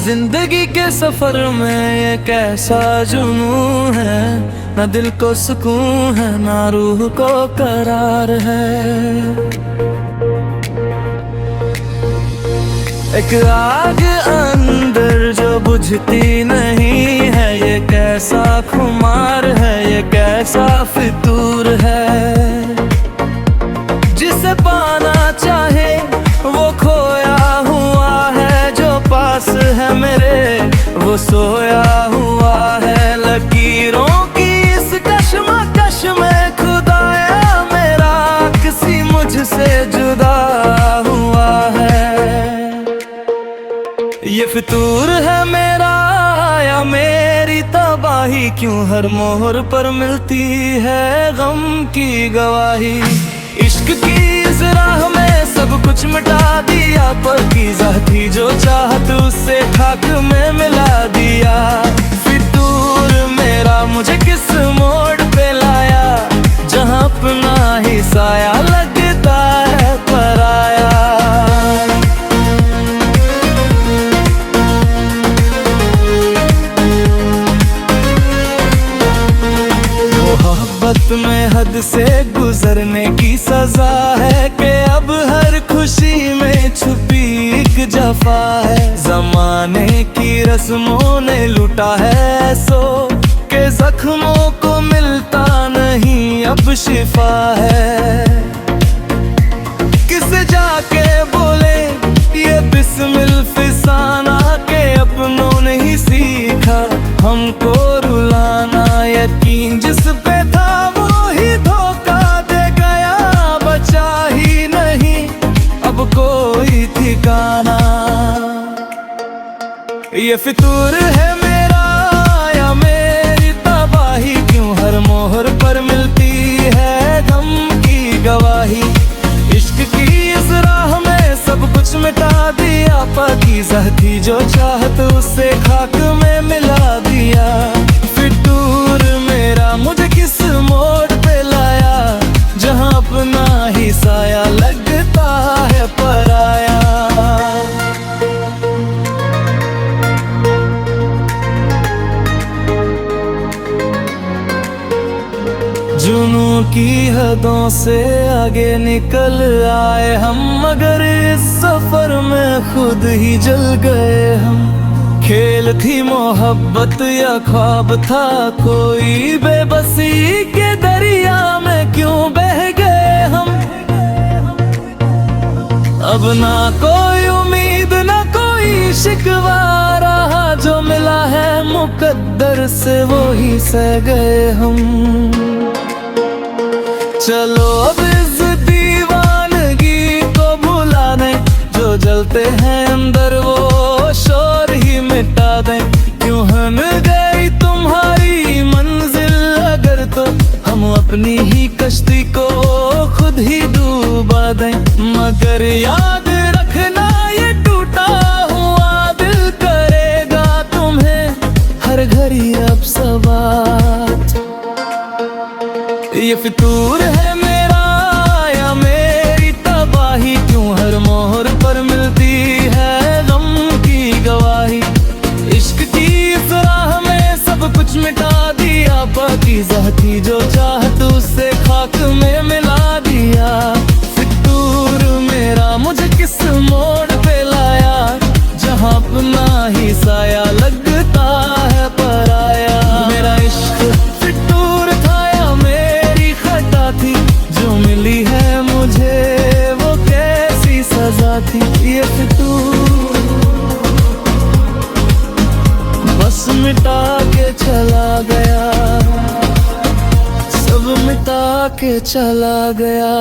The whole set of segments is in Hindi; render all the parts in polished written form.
जिंदगी के सफर में ये कैसा जुनून है, ना दिल को सुकून है ना रूह को करार है। एक आग अंदर जो बुझती नहीं है, ये कैसा खुमार है, ये कैसा फितूर है। जिसे पाना चाहे वो खोया हुआ है, जो पास है मेरे वो सोया हुआ है। लकीरों की इस कश्मकश में खुदाया मेरा किसी मुझसे जुदा हुआ है। ये फितूर है मेरा या मेरी तबाही, क्यों हर मोहर पर मिलती है गम की गवाही। इश्क की इस राह में सब कुछ मिटा दिया, पाकीज़ा थी जो चाहत उससे खाक में मिला दिया। फितूर मेरा मुझे किस मोड़ पे लाया, जहाँ अपना ही साया लगता है पराया। मोहब्बत में हद से गुजरने की सजा है कि अब हर खुशी में छुपी एक जफा है। जमाने की रस्मों ने लूटा है सो के जख्मों को मिलता नहीं अब शिफा है। किसे जाके बोले ये बिस्मिल फिसाना, के अपनों ने ही सीखा हमको रुलाना। यकीन जिस पे था वो ही धोखा दे गया, बचा ही नहीं अब कोई ठिकाना। ये फितूर है मेरा या मेरी तबाही, क्यों हर मोहर पर मिलती है गम की गवाही। इश्क की इस राह में सब कुछ मिटा दिया, पाकीज़ा थी जो चाहत उससे खाक में मिला दिया। फितूर मेरा मुझे किस मोड़ पे लाया, जहाँ अपना ही साया लगता है पराया। जुनून की हदों से आगे निकल आए हम, मगर इस सफर में खुद ही जल गए हम। खेल थी मोहब्बत या ख्वाब था कोई, बेबसी के दरिया में क्यों बह गए हम। अब ना कोई उम्मीद ना कोई शिकवा रहा, जो मिला है मुकद्दर से वो ही सह गए हम। चलो अब इस दीवानगी को भुला दें, जो जलते हैं अंदर वो शोर ही मिटा दें। क्यों हन गई तुम्हारी मंजिल अगर, तो हम अपनी ही कश्ती को खुद ही डूबा दें। मगर याद रखना ये टूटा हुआ दिल करेगा तुम्हें हर घड़ी अब सवार। ये फितूर है मेरा या मेरी तबाही, क्यों हर मोहर पर मिलती है गम की गवाही। इश्क की इस राह में सब कुछ मिटा दिया, पाकीज़ा थी जो चाहत उससे खाक में मिला दिया। फितूर मेरा मुझे किस मोड़ पे लाया, जहाँ अपना ही साया लगता है पराया। मेरा इश्क फितूर था या मेरी खता थी, जो मिली है मुझे वो कैसी सजा थी। ये फितूर बस मिटा के चला गया, सब मिटा के चला गया।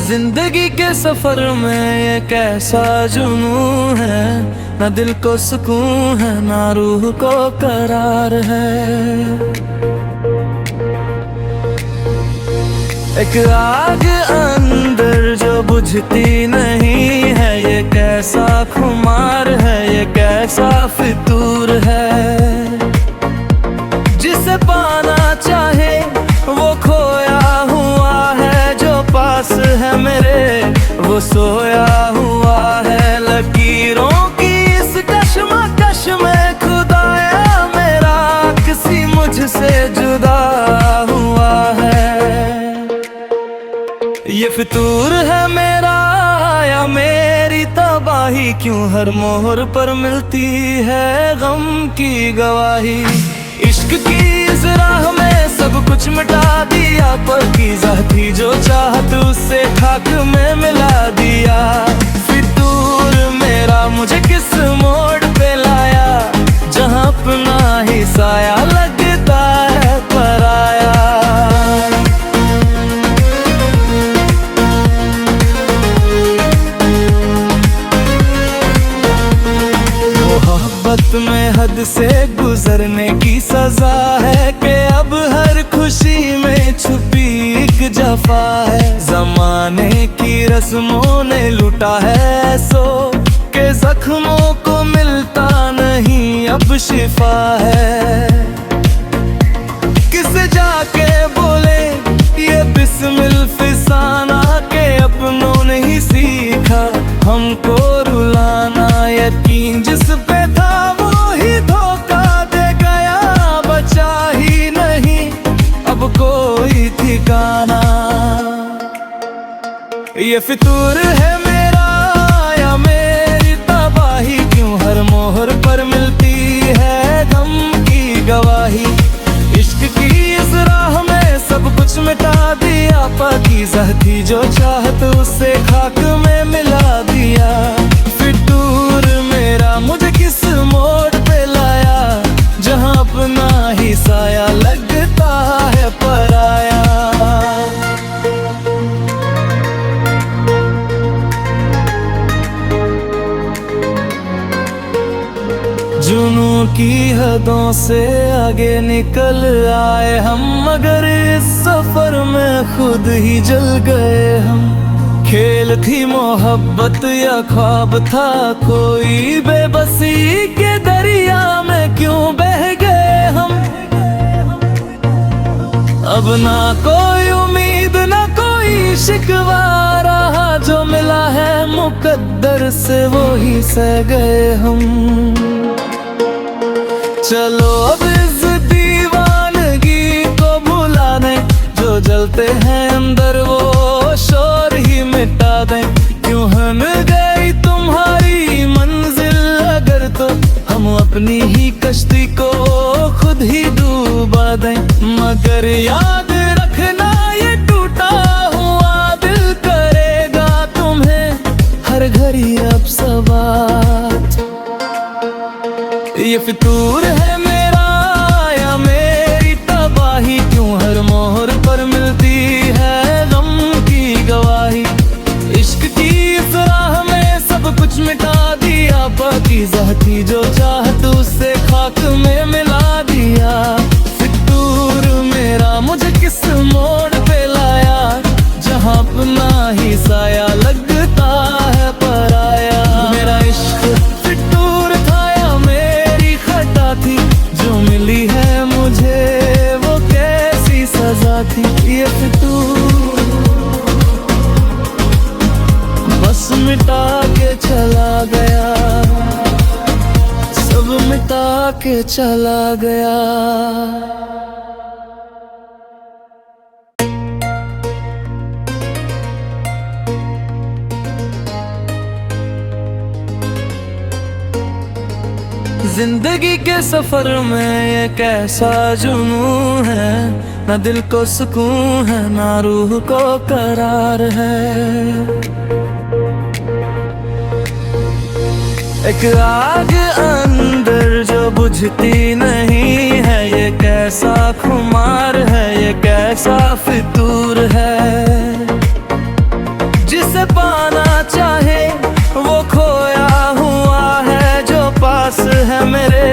जिंदगी के सफर में ये कैसा जुनून है, ना दिल को सुकून है ना रूह को करार है। एक आग अंदर जो बुझती नहीं है, ये कैसा खुमार है, ये कैसा फितूर है। वो सोया हुआ है लकीरों की इस कश्मकश में। खुदाया मेरा किसी मुझसे जुदा हुआ है। ये फितूर है मेरा या मेरी तबाही, क्यों हर मोहर पर मिलती है गम की गवाही। इश्क की इस राह में सब कुछ मिटा दिया, पाकीज़ा थी जो चाहत उससे खाक में मिला दिया। फितूर मेरा मुझे किस मोड़ पे लाया, जहाँ अपना ही साया लगता है पराया। मोहब्बत में हद से गुजरने की सजा है कि अब हर खुशी में छुपी एक जफा है। जमाने की रस्मों ने लूटा है सो के जख्मों को मिलता नहीं अब शिफा है। किसे जाके बोले ये बिस्मिल फिसाना के अपनों ने ही सीखा हमको रुलाना। यकीन जिस पे था वो ही धोखा दे गया, बचा ही नहीं अब कोई ठिकाना। ये फितूर है मेरा या मेरी तबाही, क्यों हर मोहर पर मिलती है गम की गवाही। इश्क की इस राह में सब कुछ मिटा दिया, पाकीज़ा थी जो चाहत उससे खाक में मिला दिया। फितूर मेरा मुझे किस मोड़ पे लाया, जहाँ अपना ही साया लगता है पराया। जुनू की हदों से आगे निकल आए हम, मगर इस सफर में खुद ही जल गए हम। खेल थी मोहब्बत या ख्वाब था कोई, बेबसी के दरिया में क्यों बह गए हम। अब ना कोई उम्मीद ना कोई शिकवा रहा, जो मिला है मुकद्दर से वो ही सह गए हम। चलो अब इस दीवानगी को भुला दें, जो जलते हैं अंदर वो शोर ही मिटा दें। क्यों हम गई तुम्हारी मंजिल अगर, तो हम अपनी ही कश्ती को खुद ही डूबा दें। मगर याद रखना ये टूटा हुआ दिल करेगा तुम्हें हर घड़ी अब सवात। ये फितूर है मेरा या मेरी तबाही, क्यों हर मोहर पर मिलती है गम की गवाही। इश्क की इस राह में सब कुछ मिटा दिया, पाकीज़ा थी जो चाहत उससे खाक में मिला दिया। फितूर मेरा मुझे किस मोड़ पे लाया, जहाँ अपना ही साया लगता है पराया। मेरा इश्क फितूर था या मेरी खता थी, जो मिली है मुझे वो कैसी सजा थी। ये फितूर बस मिटा के चला गया, सब मिटा के चला गया। जिंदगी के सफर में ये कैसा जुनून है, ना दिल को सुकून है ना रूह को करार है। एक आग अंदर जो बुझती नहीं है, ये कैसा खुमार है, ये कैसा फितूर है। जिसे पाना चाहे वो खोया हुआ है, जो पास है मेरे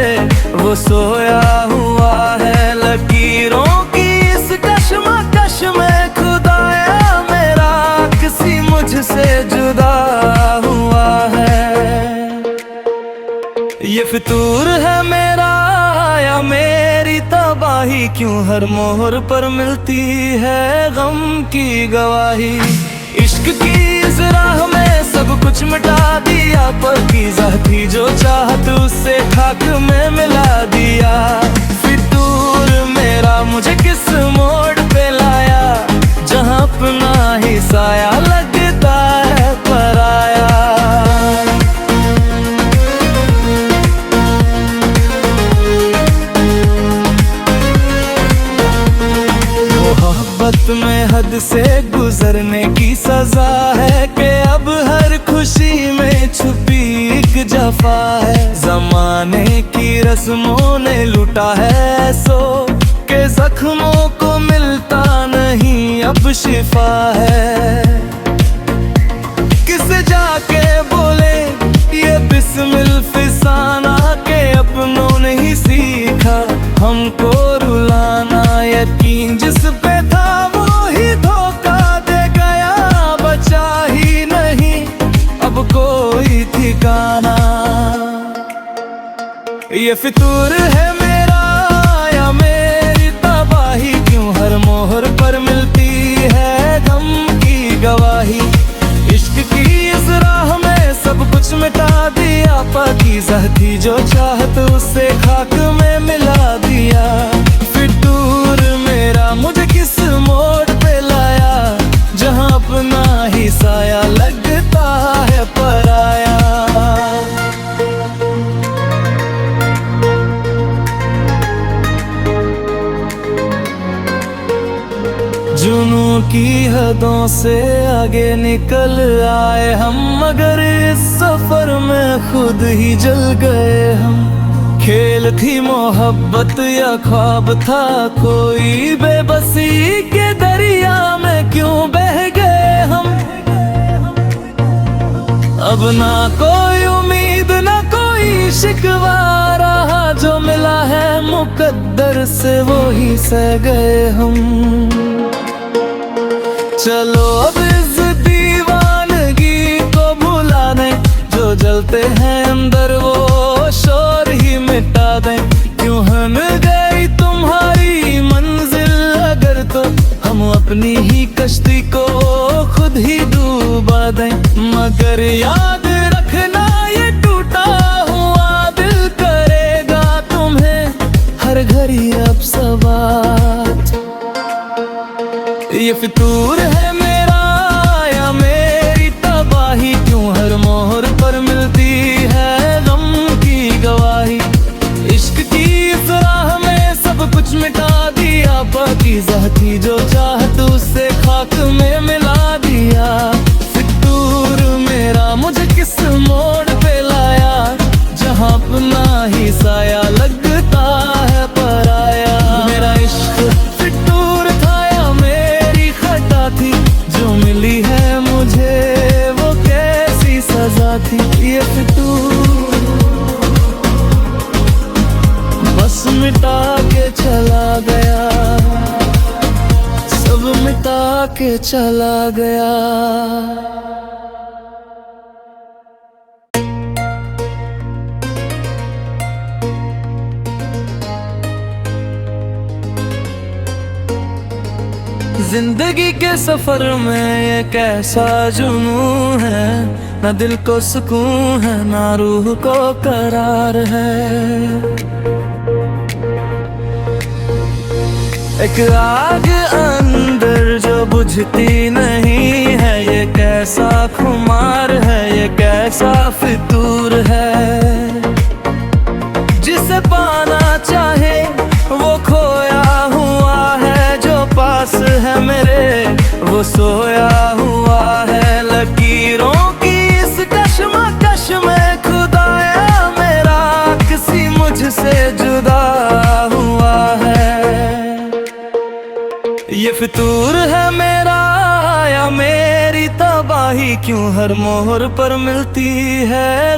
वो सोया हुआ है। लकीरों की इस कश्मकश में खुदाया मेरा किसी मुझसे जुदा हुआ है। ये फितूर है मेरा या मेरी तबाही, क्यों हर मोहर पर मिलती है गम की गवाही। इश्क की इस इस राह में सब कुछ मिटा दिया, पाकीज़ा थी जो चाहत उससे खाक में मिला दिया। फितूर मेरा मुझे किस मोड़ पे लाया, जहाँ अपना ही साया लगता है पराया। मोहब्बत में हद से गुजरने की सजा है कि अब हर खुशी में छुपी एक जफा है। जमाने की रस्मों ने लूटा है सो के जख्मों को मिलता नहीं अब शिफा है। किसे जाके बोले ये बिस्मिल फिसाना के अपनों ने ही सीखा हमको रुलाना। यकीन जिस पे था वो ही धोखा दे गया, बचा ही नहीं अब कोई ठिकाना। ये फितूर है मेरा या मेरी तबाही, क्यों हर मोहर पर मिलती है गम की गवाही। इश्क की इस राह में सब कुछ मिटा दिया, पाकीज़ा थी जो चाहत उससे खाक में मिला दिया। फितूर मेरा मुझे किस मोड़ पे लाया, जहाँ अपना ही साया लगता है पराया। जुनून की हदों से आगे निकल आए हम, मगर इस सफर में खुद ही जल गए हम। खेल थी मोहब्बत या ख्वाब था कोई, बेबसी के दरिया में क्यों बह गए हम। अब ना कोई उम्मीद ना कोई शिकवा रहा, जो मिला है मुकद्दर से वो ही सह गए हम। चलो अब इस दीवानगी को भुला दें, जो जलते हैं अंदर वो शोर ही मिटा दें। क्यों हम गई तुम्हारी मंजिल अगर, तो हम अपनी ही कश्ती को खुद ही डूबा दें। मगर याद रखना ये टूटा हुआ दिल करेगा तुम्हें हर घड़ी अब सवात। ये फितूर है मेरा या मेरी तबाही, क्यों हर मोहर पर मिलती है गम की गवाही। इश्क की इस राह में सब कुछ मिटा दिया, पाकीज़ा थी जो चाहत उससे खाक में मिला दिया। फितूर मेरा मुझे किस मोड़ पे लाया, जहाँ अपना ही साया लगता है पराया। मेरा इश्क फितूर था या मेरी खता थी, जो मिली है मुझे वो कैसी सजा थी। ये फितूर बस मिटा के चला गया, सब मिटा के चला गया। जिंदगी के सफर में ये कैसा जुनून है, ना दिल को सुकून है ना रूह को करार है। एक आग अंदर जो बुझती नहीं है, ये कैसा खुमार है, ये कैसा फितूर है। जिसे पाना चाहे वो खोया हुआ है, जो पास है मेरे वो सोया हुआ है। लकीरों की इस कश्मकश में खुदाया मेरा किसी मुझसे जुदा हुआ है। ये फितूर है मेरा या मेरी तबाही, क्यों हर मोहर पर मिलती है